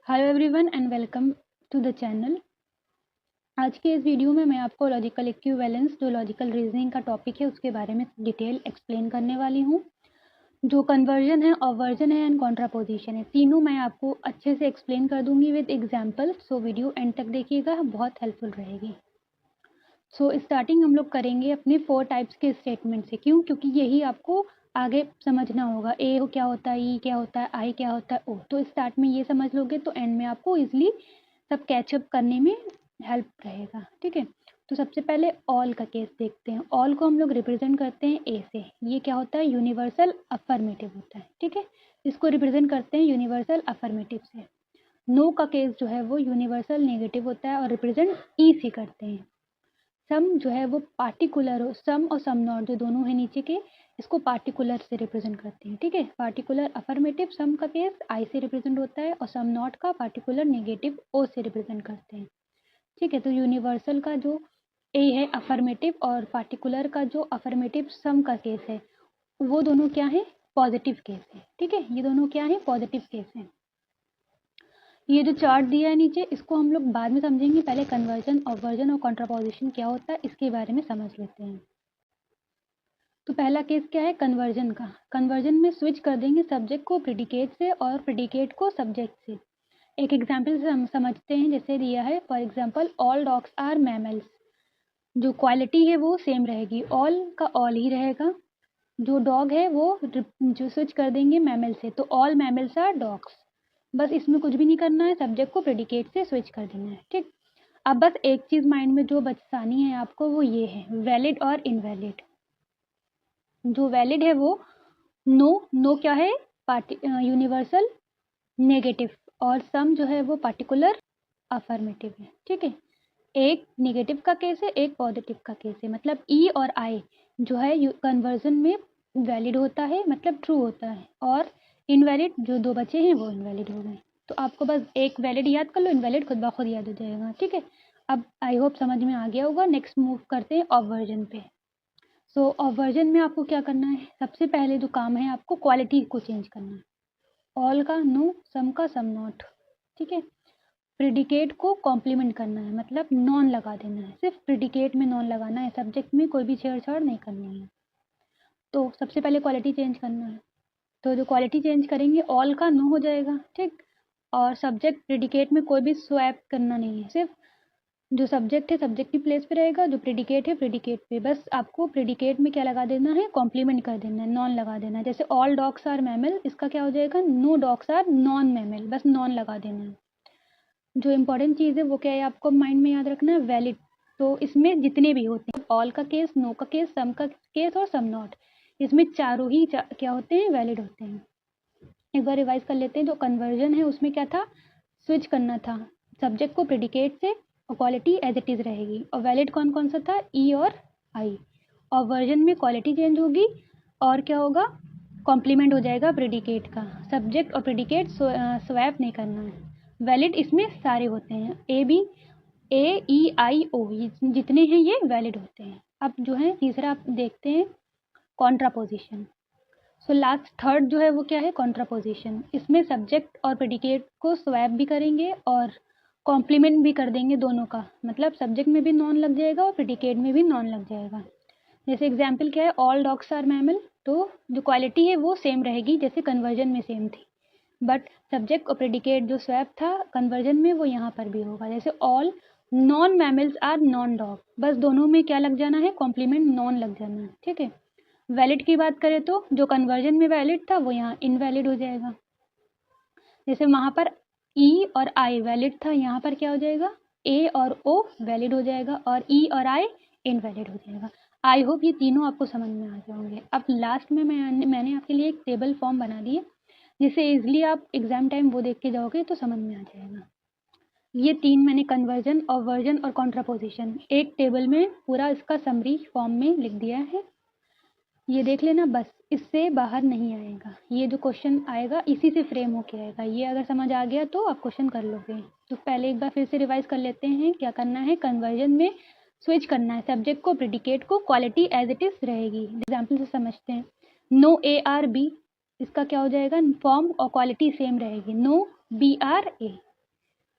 Hello everyone and welcome to the channel. आज के इस वीडियो में मैं आपको लॉजिकल इक्विवेलेंस जो लॉजिकल रीजनिंग का टॉपिक है उसके बारे में डिटेल एक्सप्लेन करने वाली हूँ। जो कन्वर्जन है, ऑवर्जन है एंड कॉन्ट्रापोजिशन है, तीनों मैं आपको अच्छे से एक्सप्लेन कर दूंगी with example. So video and तक देखिएगा, बहुत हेल्पफुल रहेगी। सो स्टार्टिंग हम लोग करेंगे अपने 4 टाइप्स के स्टेटमेंट से। क्यों? क्योंकि यही आपको आगे समझना होगा। ए क्या होता है, ई क्या होता है, आई क्या होता है, ओ। तो स्टार्ट में ये समझ लोगे तो एंड में आपको इजीली सब कैचअप करने में हेल्प रहेगा। ठीक है, तो सबसे पहले ऑल का केस देखते हैं। ऑल को हम लोग रिप्रेजेंट करते हैं ए से। ये क्या होता है? यूनिवर्सल अफर्मेटिव होता है। ठीक है, इसको रिप्रेजेंट करते हैं यूनिवर्सल अफर्मेटिव से। नो का केस जो है वो यूनिवर्सल नेगेटिव होता है और रिप्रेजेंट ई से करते हैं। सम जो है वो पार्टिकुलर हो, सम और सम नॉट जो दोनों है नीचे के, इसको पार्टिकुलर से रिप्रेजेंट करते हैं। ठीक है, पार्टिकुलर अफर्मेटिव सम का केस आई से रिप्रेजेंट होता है और सम नॉट का पार्टिकुलर नेगेटिव ओ से रिप्रेजेंट करते हैं। ठीक है, तो यूनिवर्सल का जो ए है अफर्मेटिव और पार्टिकुलर का जो अफर्मेटिव सम का केस है वो दोनों क्या है? पॉजिटिव केस है। ठीक है, ये दोनों क्या है? पॉजिटिव केस है। ये जो चार्ट दिया है नीचे, इसको हम लोग बाद में समझेंगे। पहले कन्वर्जन, ऑवर्जन और कॉन्ट्रापोजिशन क्या होता है इसके बारे में समझ लेते हैं। तो पहला केस क्या है? कन्वर्जन का। कन्वर्जन में स्विच कर देंगे सब्जेक्ट को प्रेडिकेट से और प्रेडिकेट को सब्जेक्ट से। एक एग्जाम्पल से हम समझते हैं। जैसे दिया है for example, all dogs are mammals. जो क्वालिटी है वो सेम रहेगी, ऑल का ऑल ही रहेगा। जो डॉग है वो जो स्विच कर देंगे मैमल से, तो ऑल मैमल्स आर डॉग्स। बस इसमें कुछ भी नहीं करना है, सब्जेक्ट को प्रेडिकेट से स्विच कर देना है। ठीक, अब बस एक चीज़ माइंड में जो बचानी है आपको वो ये है, वैलिड और इनवैलिड। जो वैलिड है वो नो। नो क्या है? Universal negative. और सम जो है वो पार्टिकुलर अफर्मेटिव है। ठीक है, एक नेगेटिव का केस है, एक पॉजिटिव का केस है। मतलब ई और आई जो है कन्वर्जन में वैलिड होता है, मतलब ट्रू होता है, और इनवैलिड जो दो बचे हैं वो इनवैलिड हो गए। तो आपको बस एक वैलिड याद कर लो, इनवैलिड खुद ब खुद याद हो जाएगा। ठीक है, अब आई होप समझ में आ गया होगा। नेक्स्ट मूव करते हैं ऑवर्जन पे। सो ऑवर्जन में आपको क्या करना है? सबसे पहले जो काम है आपको क्वालिटी को चेंज करना है। ऑल का नो, सम का सम नॉट। ठीक है, प्रेडिकेट को कॉम्प्लीमेंट करना है, मतलब नॉन लगा देना है। सिर्फ प्रेडिकेट में नॉन लगाना है, सब्जेक्ट में कोई भी छेड़छाड़ नहीं करनी है। तो सबसे पहले क्वालिटी चेंज करना है। तो जो क्वालिटी चेंज करेंगे, ऑल का नो हो जाएगा। ठीक, और सब्जेक्ट प्रेडिकेट में कोई भी स्वैप करना नहीं है। सिर्फ जो सब्जेक्ट है सब्जेक्ट की प्लेस पे रहेगा, जो प्रेडिकेट है प्रेडिकेट पे। बस आपको प्रेडिकेट में क्या लगा देना है? कॉम्प्लीमेंट कर देना है, नॉन लगा देना है। जैसे ऑल डॉग्स आर मैमल, इसका क्या हो जाएगा? No dogs are non mammal, बस नॉन लगा देना है। जो इम्पोर्टेंट चीज़ है वो क्या है आपको माइंड में याद रखना है? वैलिड। तो इसमें जितने भी होते हैं, ऑल का केस, नो का केस, सम का केस और सम नॉट, इसमें चारों ही क्या होते हैं? वैलिड होते हैं। एक बार रिवाइज कर लेते हैं। जो कन्वर्जन है उसमें क्या था? स्विच करना था सब्जेक्ट को प्रेडिकेट से, और क्वालिटी एज इट इज़ रहेगी। और वैलिड कौन कौन सा था? ई और आई। और वर्जन में क्वालिटी चेंज होगी और क्या होगा? कॉम्प्लीमेंट हो जाएगा प्रेडिकेट का। सब्जेक्ट और प्रेडिकेट स्वैप नहीं करना है। वैलिड इसमें सारे होते हैं, ए बी, ए ई आई ओ, जितने हैं ये वैलिड होते हैं। अब जो है तीसरा आप देखते हैं, कॉन्ट्रापोजिशन। सो लास्ट थर्ड जो है वो क्या है? कॉन्ट्रापोजिशन। इसमें सब्जेक्ट और प्रेडिकेट को स्वैप भी करेंगे और कॉम्प्लीमेंट भी कर देंगे दोनों का। मतलब सब्जेक्ट में भी नॉन लग जाएगा और प्रेडिकेट में भी नॉन लग जाएगा। जैसे एग्जाम्पल क्या है? All dogs are mammal. तो जो क्वालिटी है वो सेम रहेगी जैसे कन्वर्जन में सेम थी, बट सब्जेक्ट और प्रेडिकेट जो स्वैप था कन्वर्जन में वो यहाँ पर भी होगा। जैसे all non mammals are non dog, बस दोनों में क्या लग जाना है? कॉम्प्लीमेंट नॉन लग जाना है। ठीक है, वैलिड की बात करें तो जो कन्वर्जन में वैलिड था वो यहाँ इनवैलिड हो जाएगा। जैसे वहाँ पर ई और आई वैलिड था, यहाँ पर क्या हो जाएगा? ए और ओ वैलिड हो जाएगा और ई और आई इनवैलिड हो जाएगा। आई होप ये तीनों आपको समझ में आ जाएंगे। अब लास्ट में मैंने आपके लिए एक टेबल फॉर्म बना दी है, जिसे इजली आप एग्जाम टाइम वो देख के जाओगे तो समझ में आ जाएगा। ये तीन मैंने कन्वर्जन, ऑवर्जन और कॉन्ट्रापोजिशन एक टेबल में पूरा इसका समरी फॉर्म में लिख दिया है। ये देख लेना, बस इससे बाहर नहीं आएगा। ये जो क्वेश्चन आएगा इसी से फ्रेम होके आएगा। ये अगर समझ आ गया तो आप क्वेश्चन कर लोगे। तो पहले एक बार फिर से रिवाइज कर लेते हैं। क्या करना है? कन्वर्जन में स्विच करना है सब्जेक्ट को प्रेडिकेट को, क्वालिटी एज इट इज रहेगी। एग्जाम्पल से समझते हैं। नो ए आर बी, इसका क्या हो जाएगा? फॉर्म और क्वालिटी सेम रहेगी, नो बी आर ए।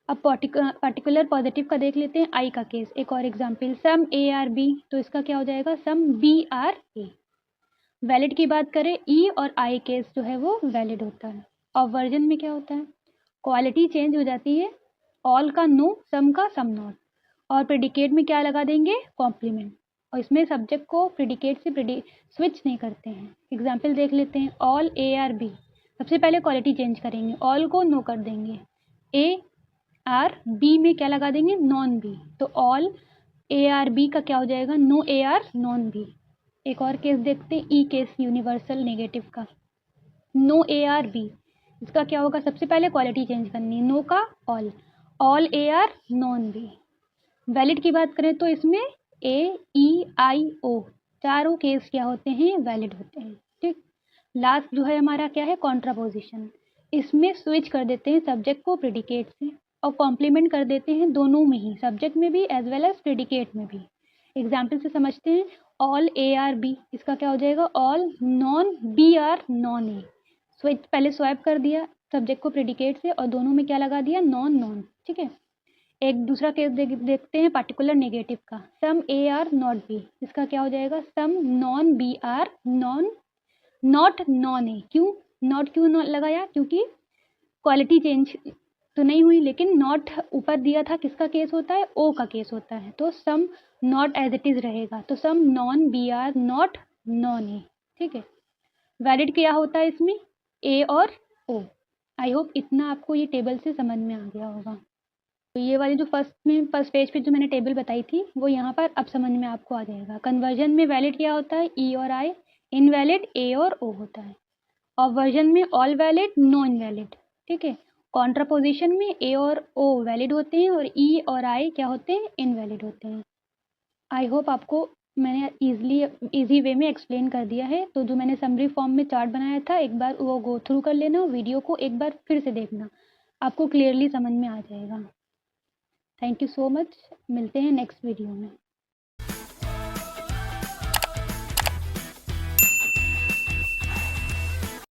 अब पर्टिकुलर पॉजिटिव का देख लेते हैं, आई का केस। एक और example, some A are B, तो इसका क्या हो जाएगा, some B are A. Valid की बात करें, ई और आई केस जो है वो वैलिड होता है। और वर्जन में क्या होता है, क्वालिटी चेंज हो जाती है, ऑल का नो, सम का सम नॉट, और प्रेडिकेट में क्या लगा देंगे, कॉम्प्लीमेंट। और इसमें सब्जेक्ट को प्रेडिकेट से स्विच नहीं करते हैं। एग्जाम्पल देख लेते हैं, ऑल ए आर बी, सबसे पहले क्वालिटी चेंज करेंगे, ऑल को नो कर देंगे, ए आर बी में क्या लगा देंगे, नॉन बी, तो ऑल ए आर बी का क्या हो जाएगा, no A are non B. एक और केस देखते हैं, ई केस, यूनिवर्सल नेगेटिव का, नो ए आर बी, इसका क्या होगा, सबसे पहले क्वालिटी चेंज करनी है, नो का all, all A are non B. Valid की बात करें तो इसमें ए ई आई ओ चारों केस क्या होते हैं, वैलिड होते हैं। ठीक, लास्ट जो है हमारा क्या है, कॉन्ट्रापोजिशन। इसमें स्विच कर देते हैं सब्जेक्ट को प्रेडिकेट से और कॉम्प्लीमेंट कर देते हैं दोनों में ही, सब्जेक्ट में भी एज वेल एज प्रेडिकेट में भी। एग्जाम्पल से समझते हैं, ऑल ए आर बी, इसका क्या हो जाएगा, all non B are non A. Switch पहले स्वैप कर दिया सब्जेक्ट को प्रेडिकेट से और दोनों में क्या लगा दिया, नॉन नॉन। ठीक है, एक दूसरा केस देखते हैं पर्टिकुलर नेगेटिव का, some A are not B, इसका क्या हो जाएगा, some non B are non not non A. क्यों नॉट क्यों लगाया, क्योंकि क्वालिटी चेंज तो नहीं हुई, लेकिन नॉट ऊपर दिया था, किसका केस होता है, ओ का केस होता है, तो some not as it is रहेगा, तो some non B are not non A. ठीक है, वैलिड क्या होता है इसमें, ए और ओ। आई होप इतना आपको ये टेबल से समझ में आ गया होगा। तो ये वाली जो फर्स्ट पेज पे जो मैंने टेबल बताई थी वो यहाँ पर अब समझ में आपको आ जाएगा। कन्वर्जन में वैलिड क्या होता है, ई और आई, इनवैलिड ए और ओ होता है, और वर्जन में ऑल वैलिड, नो इनवैलिड। ठीक है, कॉन्ट्रापोजिशन में ए और ओ वैलिड होते हैं और ई और आई क्या होते हैं, इनवैलिड होते हैं। आई होप आपको मैंने इजी वे में एक्सप्लेन कर दिया है। तो जो मैंने समरी फॉर्म में चार्ट बनाया था, एक बार वो गो थ्रू कर लेना, वीडियो को एक बार फिर से देखना, आपको क्लियरली समझ में आ जाएगा। थैंक यू सो मच, मिलते हैं नेक्स्ट वीडियो में।